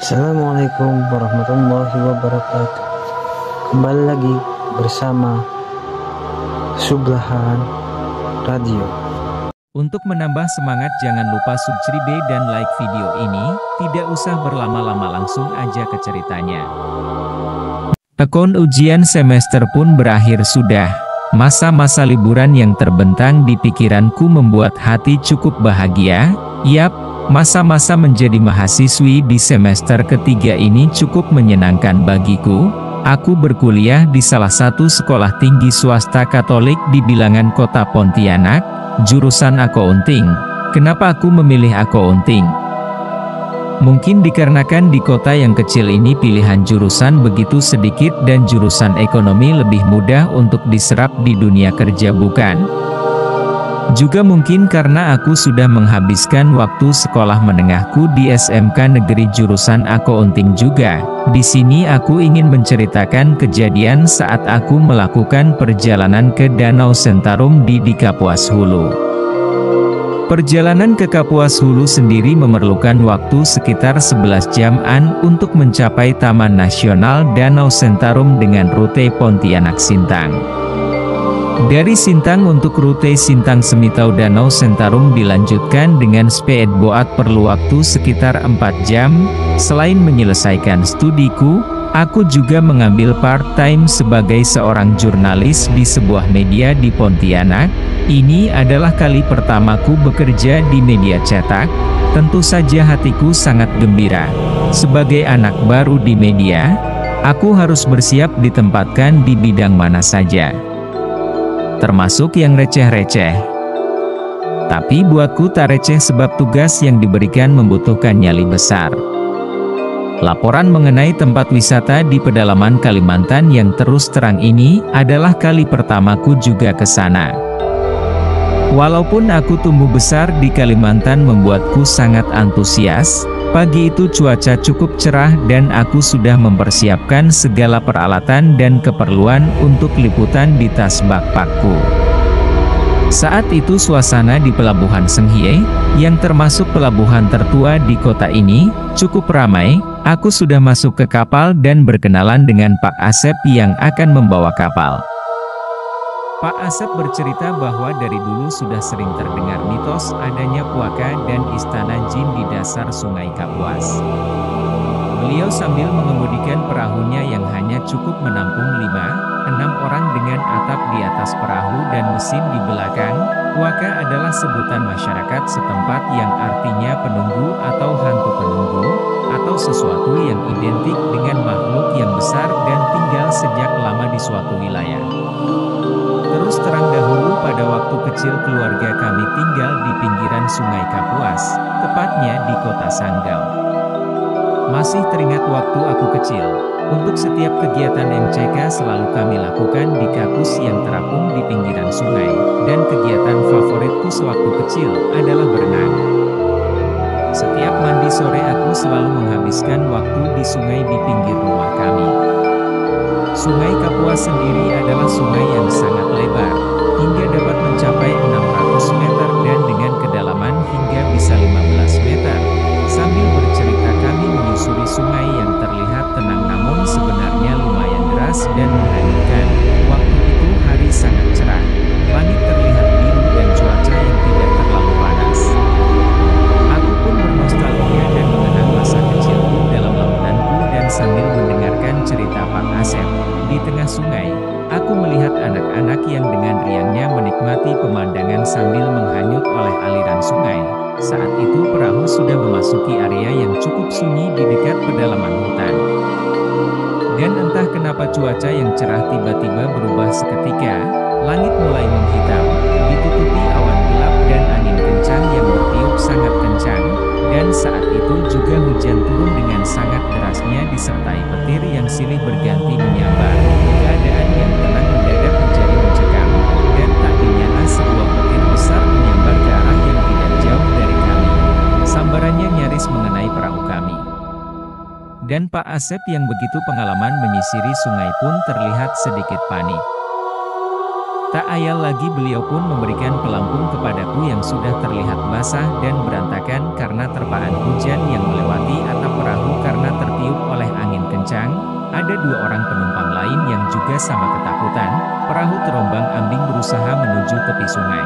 Assalamualaikum warahmatullahi wabarakatuh. Kembali lagi bersama Sublahan Radio. Untuk menambah semangat jangan lupa subscribe dan like video ini, tidak usah berlama-lama langsung aja ke ceritanya. Tekun ujian semester pun berakhir sudah. Masa-masa liburan yang terbentang di pikiranku membuat hati cukup bahagia. Yap, masa-masa menjadi mahasiswi di semester ketiga ini cukup menyenangkan bagiku. Aku berkuliah di salah satu sekolah tinggi swasta Katolik di bilangan kota Pontianak, jurusan Akounting. Kenapa aku memilih Akounting? Mungkin dikarenakan di kota yang kecil ini pilihan jurusan begitu sedikit dan jurusan ekonomi lebih mudah untuk diserap di dunia kerja, bukan? Juga mungkin karena aku sudah menghabiskan waktu sekolah menengahku di SMK Negeri jurusan Akounting juga. Di sini aku ingin menceritakan kejadian saat aku melakukan perjalanan ke Danau Sentarum di Kapuas Hulu. Perjalanan ke Kapuas Hulu sendiri memerlukan waktu sekitar 11 jam-an untuk mencapai Taman Nasional Danau Sentarum dengan rute Pontianak Sintang. Dari Sintang untuk rute Sintang Semitau Danau Sentarum dilanjutkan dengan speedboat perlu waktu sekitar 4 jam. Selain menyelesaikan studiku, aku juga mengambil part-time sebagai seorang jurnalis di sebuah media di Pontianak. Ini adalah kali pertamaku bekerja di media cetak. Tentu saja hatiku sangat gembira. Sebagai anak baru di media, aku harus bersiap ditempatkan di bidang mana saja, termasuk yang receh-receh. Tapi buatku tak receh sebab tugas yang diberikan membutuhkan nyali besar. Laporan mengenai tempat wisata di pedalaman Kalimantan yang terus terang ini adalah kali pertamaku juga ke sana. Walaupun aku tumbuh besar di Kalimantan membuatku sangat antusias, pagi itu cuaca cukup cerah dan aku sudah mempersiapkan segala peralatan dan keperluan untuk liputan di tas backpackku. Saat itu suasana di Pelabuhan Senghie, yang termasuk pelabuhan tertua di kota ini, cukup ramai. Aku sudah masuk ke kapal dan berkenalan dengan Pak Asep yang akan membawa kapal. Pak Asep bercerita bahwa dari dulu sudah sering terdengar mitos adanya puaka dan istana jin di dasar Sungai Kapuas. Beliau sambil mengemudikan perahunya yang hanya cukup menampung 5-6 orang dengan atap di atas perahu dan mesin di belakang. Puaka adalah sebutan masyarakat setempat yang artinya penunggu atau hantu penunggu, atau sesuatu yang identik dengan makhluk yang besar dan tinggal sejak lama di suatu wilayah. Terus terang dahulu pada waktu kecil keluarga kami tinggal di pinggiran Sungai Kapuas, tepatnya di kota Sanggau. Masih teringat waktu aku kecil, untuk setiap kegiatan MCK selalu kami lakukan di kampus yang terapung di pinggiran sungai, dan kegiatan favoritku sewaktu kecil adalah berenang. Setiap mandi sore aku selalu menghabiskan waktu di sungai di pinggir rumah kami. Sungai Kapuas sendiri adalah sungai yang sangat lebar, hingga dapat mencapai 600 meter dan dengan kedalaman hingga bisa 15 meter. Sambil bercerita kami menyusuri sungai yang terlihat tenang namun sebenarnya lumayan deras dan menghanyutkan. Waktu itu hari sangat cerah, langit terlihat biru dan cuaca yang tidak terlalu panas. Aku pun bernostalgia dan mengenang masa kecilku dalam lautanku dan sambil mendengarkan cerita Pak Asep. Di tengah sungai, aku melihat anak-anak yang dengan riangnya menikmati pemandangan sambil menghanyut oleh aliran sungai. Saat itu perahu sudah memasuki area yang cukup sunyi di dekat pedalaman hutan. Dan entah kenapa cuaca yang cerah tiba-tiba berubah seketika, langit mulai menghitam, ditutupi awan gelap dan angin kencang yang bertiup sangat kencang, dan saat itu juga hujan turun dengan sangat derasnya disertai petir yang silih berganti menyambar. Keadaan yang tenang mendadak menjadi mencekam, dan tak dinyana sebuah petir besar menyambar ke arah yang tidak jauh dari kami. Sambarannya nyaris mengenai perahu kami. Dan Pak Asep yang begitu pengalaman menyisiri sungai pun terlihat sedikit panik. Tak ayal lagi beliau pun memberikan pelampung kepadaku yang sudah terlihat basah dan berantakan karena terpaan hujan yang melewati atap perahu karena juga sama ketakutan, perahu terombang-ambing berusaha menuju tepi sungai.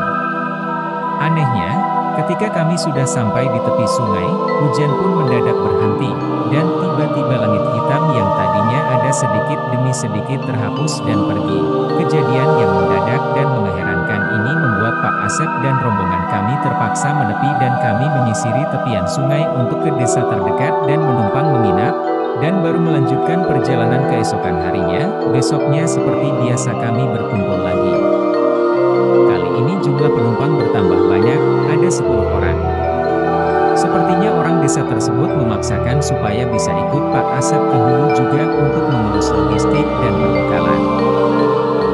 Anehnya, ketika kami sudah sampai di tepi sungai, hujan pun mendadak berhenti, dan tiba-tiba langit hitam yang tadinya ada sedikit demi sedikit terhapus dan pergi. Kejadian yang mendadak dan mengherankan ini membuat Pak Asep dan rombongan kami terpaksa menepi dan kami menyisiri tepian sungai untuk ke desa terdekat dan menumpang menginap, dan baru melanjutkan perjalanan keesokan harinya. Besoknya seperti biasa kami berkumpul lagi. Kali ini jumlah penumpang bertambah banyak, ada 10 orang. Sepertinya orang desa tersebut memaksakan supaya bisa ikut Pak Asep ke hulu juga untuk mengurus logistik dan perbekalan.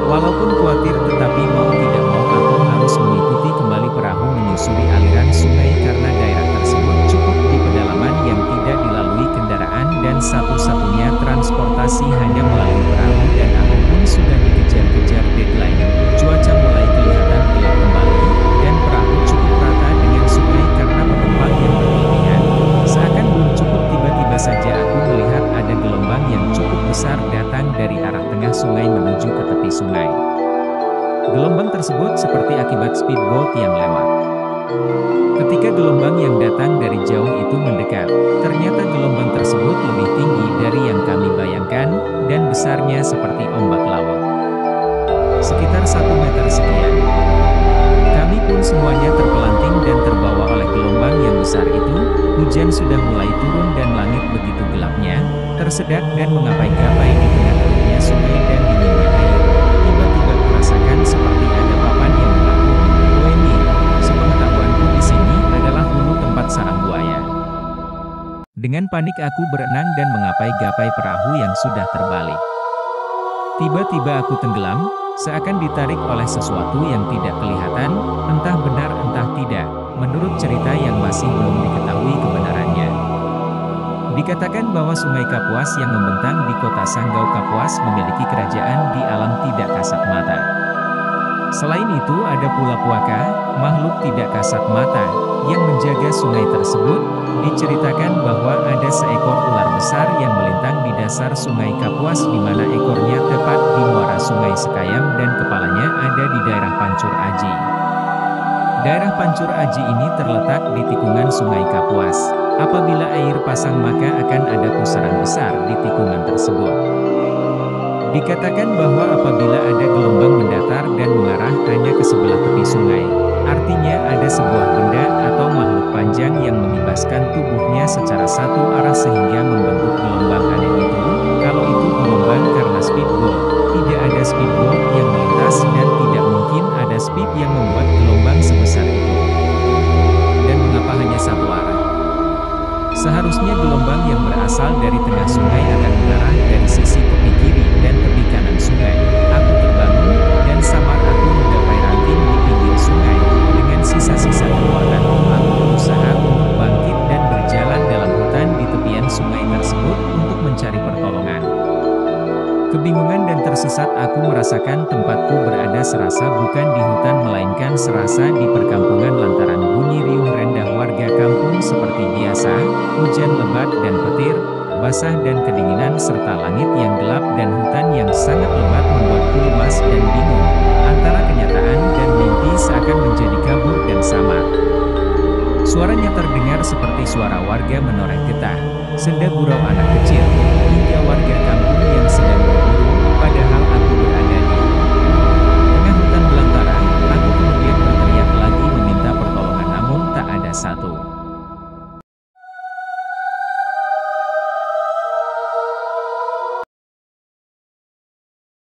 Walaupun khawatir tetapi mau tidak mau aku harus mengikuti kembali perahu menyusuri aliran sungai karena daerah tersebut cukup di pedalaman yang tidak dilalui kendaraan dan satu-satunya transportasi hanya melalui perahu dan aku pun sudah dikejar-kejar deadline. Cuaca mulai kelihatan gelap kembali, dan perahu cukup rata dengan sungai karena penumpang yang berlebihan. Seakan belum cukup tiba-tiba saja aku melihat ada gelombang yang cukup besar datang dari arah tengah sungai menuju ke tepi sungai. Gelombang tersebut seperti akibat speedboat yang lewat. Ketika gelombang yang datang dari jauh itu mendekat, ternyata gelombang tersebut lebih tinggi dari yang kami bayangkan, dan besarnya seperti ombak laut. Sekitar 1 meter sekian. Kami pun semuanya terpelanting dan terbawa oleh gelombang yang besar itu. Hujan sudah mulai turun dan langit begitu gelapnya, tersedak dan mengapai-gapai di tengah teruknya sungai dan dinginnya air. Tiba-tiba kurasakan seperti ada papan yang mengapung. Wendy, sepengetahuanku di sini adalah hulu tempat sarang buaya. Dengan panik aku berenang dan mengapai-gapai perahu yang sudah terbalik. Tiba-tiba aku tenggelam, seakan ditarik oleh sesuatu yang tidak kelihatan, entah benar entah tidak, menurut cerita yang masih belum diketahui kebenarannya. Dikatakan bahwa Sungai Kapuas yang membentang di kota Sanggau Kapuas memiliki kerajaan di alam tidak kasat mata. Selain itu ada pula Puaka, makhluk tidak kasat mata, yang menjaga sungai tersebut. Diceritakan bahwa ada seekor ular besar yang melintang di dasar Sungai Kapuas di mana ekornya tepat di muara Sungai Sekayam dan kepalanya ada di daerah Pancur Aji. Daerah Pancur Aji ini terletak di tikungan Sungai Kapuas. Apabila air pasang maka akan ada pusaran besar di tikungan tersebut. Dikatakan bahwa apabila ada gelombang mendatar dan mengarah hanya ke sebelah tepi sungai, artinya ada sebuah benda atau makhluk panjang yang membebaskan tubuhnya secara satu arah sehingga membentuk gelombang aneh itu. Kalau itu gelombang karena speedboat, tidak ada speedboat yang melintas dan tidak mungkin ada speed yang membuat gelombang sebesar itu. Dan mengapa hanya satu arah? Seharusnya gelombang yang berasal dari tengah sungai akan mengarah dari sisi tepi kiri dan tepi kanan sungai. Aku terbangun, dan samar aku menggapai ranting di pinggir sungai. Dengan sisa-sisa kekuatanku aku berusaha untuk bangkit dan berjalan dalam hutan di tepian sungai tersebut untuk mencari pertolongan. Kebingungan dan tersesat aku merasakan tempatku berada serasa bukan di hutan melainkan serasa di perkampungan lantaran bunyi riuh rendah warga kampung seperti biasa, hujan lebat dan petir, basah dan kedinginan serta langit yang gelap dan hutan yang sangat lebat membuatku lemas dan bingung, antara kenyataan dan mimpi seakan menjadi kabur dan samar. Suaranya terdengar seperti suara warga menoreh getah, senda gurau anak kecil, hingga warga